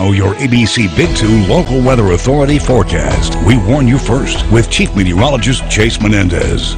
now, your ABC Big 2 Local Weather Authority forecast. We warn you first with Chief Meteorologist Chase Menendez.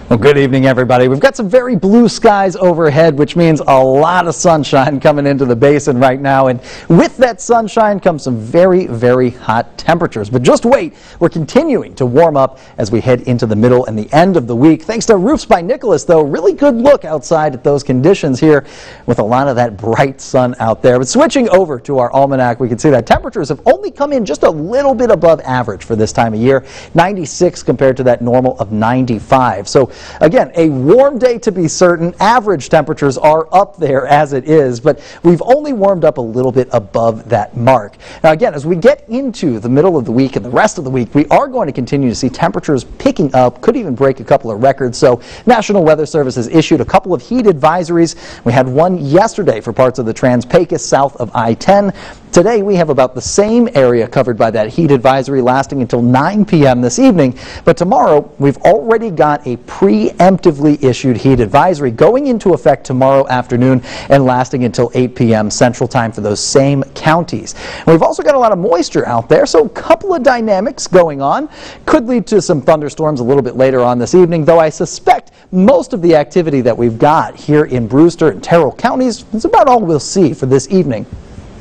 Well, good evening, everybody. We've got some very blue skies overhead, which means a lot of sunshine coming into the basin right now. And with that sunshine comes some very, very hot temperatures. But just wait, we're continuing to warm up as we head into the middle and the end of the week. Thanks to Roofs by Nicholas, though, really good look outside at those conditions here with a lot of that bright sun out there. But switching over to our almanac, we can see that temperatures have only come in just a little bit above average for this time of year, 96 compared to that normal of 95. So again, a warm day to be certain. Average temperatures are up there as it is, but we've only warmed up a little bit above that mark. Now again, as we get into the middle of the week and the rest of the week, we are going to continue to see temperatures picking up, could even break a couple of records. So National Weather Service has issued a couple of heat advisories. We had one yesterday for parts of the Trans-Pecos south of I-10. Today we have about the same area covered by that heat advisory lasting until 9 p.m. this evening. But tomorrow we've already got a preemptively issued heat advisory going into effect tomorrow afternoon and lasting until 8 p.m. Central Time for those same counties. And we've also got a lot of moisture out there, so a couple of dynamics going on. Could lead to some thunderstorms a little bit later on this evening, though I suspect most of the activity that we've got here in Brewster and Terrell counties is about all we'll see for this evening.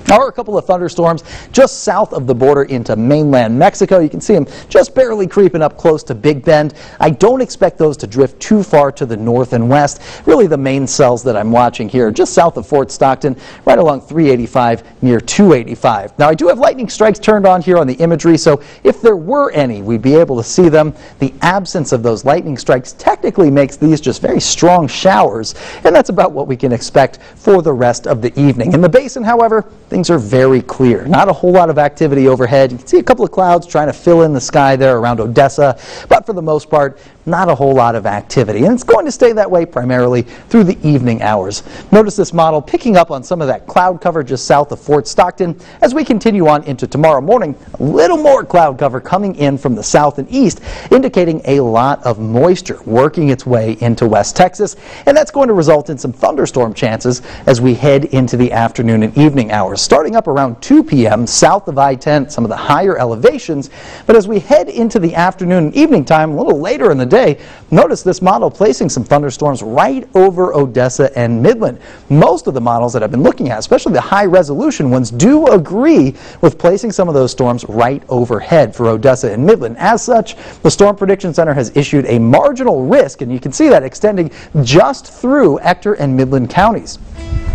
There are a couple of thunderstorms just south of the border into mainland Mexico. You can see them just barely creeping up close to Big Bend. I don't expect those to drift too far to the north and west. Really the main cells that I'm watching here just south of Fort Stockton, right along 385 near 285. Now I do have lightning strikes turned on here on the imagery, so if there were any, we'd be able to see them. The absence of those lightning strikes technically makes these just very strong showers, and that's about what we can expect for the rest of the evening. In the basin, however, things are very clear. Not a whole lot of activity overhead. You can see a couple of clouds trying to fill in the sky there around Odessa, but for the most part, not a whole lot of activity. And it's going to stay that way primarily through the evening hours. Notice this model picking up on some of that cloud cover just south of Fort Stockton. As we continue on into tomorrow morning, a little more cloud cover coming in from the south and east, indicating a lot of moisture working its way into West Texas. And that's going to result in some thunderstorm chances as we head into the afternoon and evening hours. Starting up around 2 p.m. south of I-10, some of the higher elevations. But as we head into the afternoon and evening time, a little later in the day, notice this model placing some thunderstorms right over Odessa and Midland. Most of the models that I've been looking at, especially the high resolution ones, do agree with placing some of those storms right overhead for Odessa and Midland. As such, the Storm Prediction Center has issued a marginal risk, and you can see that extending just through Ector and Midland counties.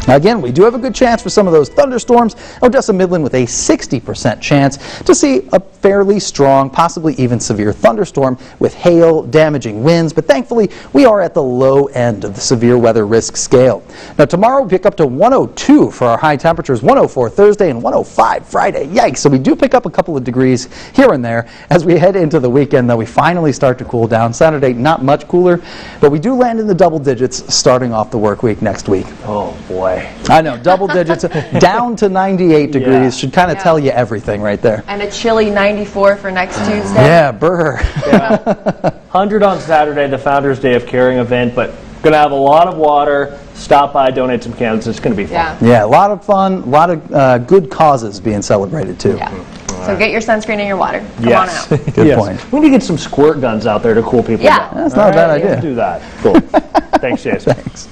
Now again, we do have a good chance for some of those thunderstorms. Odessa Midland with a 60% chance to see a fairly strong, possibly even severe thunderstorm with hail, damaging winds, but thankfully we are at the low end of the severe weather risk scale. Now tomorrow we pick up to 102 for our high temperatures, 104 Thursday and 105 Friday. Yikes, so we do pick up a couple of degrees here and there. As we head into the weekend, though, we finally start to cool down. Saturday, not much cooler, but we do land in the double digits starting off the work week next week. Oh boy. I know, double digits, down to 98 degrees should kind of tell you everything right there. And a chilly 94 for next Tuesday. Yeah, brr. Yeah. 100 on Saturday, the Founders Day of Caring event, but going to have a lot of water. Stop by, donate some cans. It's going to be fun. Yeah, a lot of fun, a lot of good causes being celebrated too. Yeah. So get your sunscreen and your water. Come on out. Good point. We need to get some squirt guns out there to cool people down. That's not a bad idea. Let's do that. Cool. Thanks, Jason. Thanks.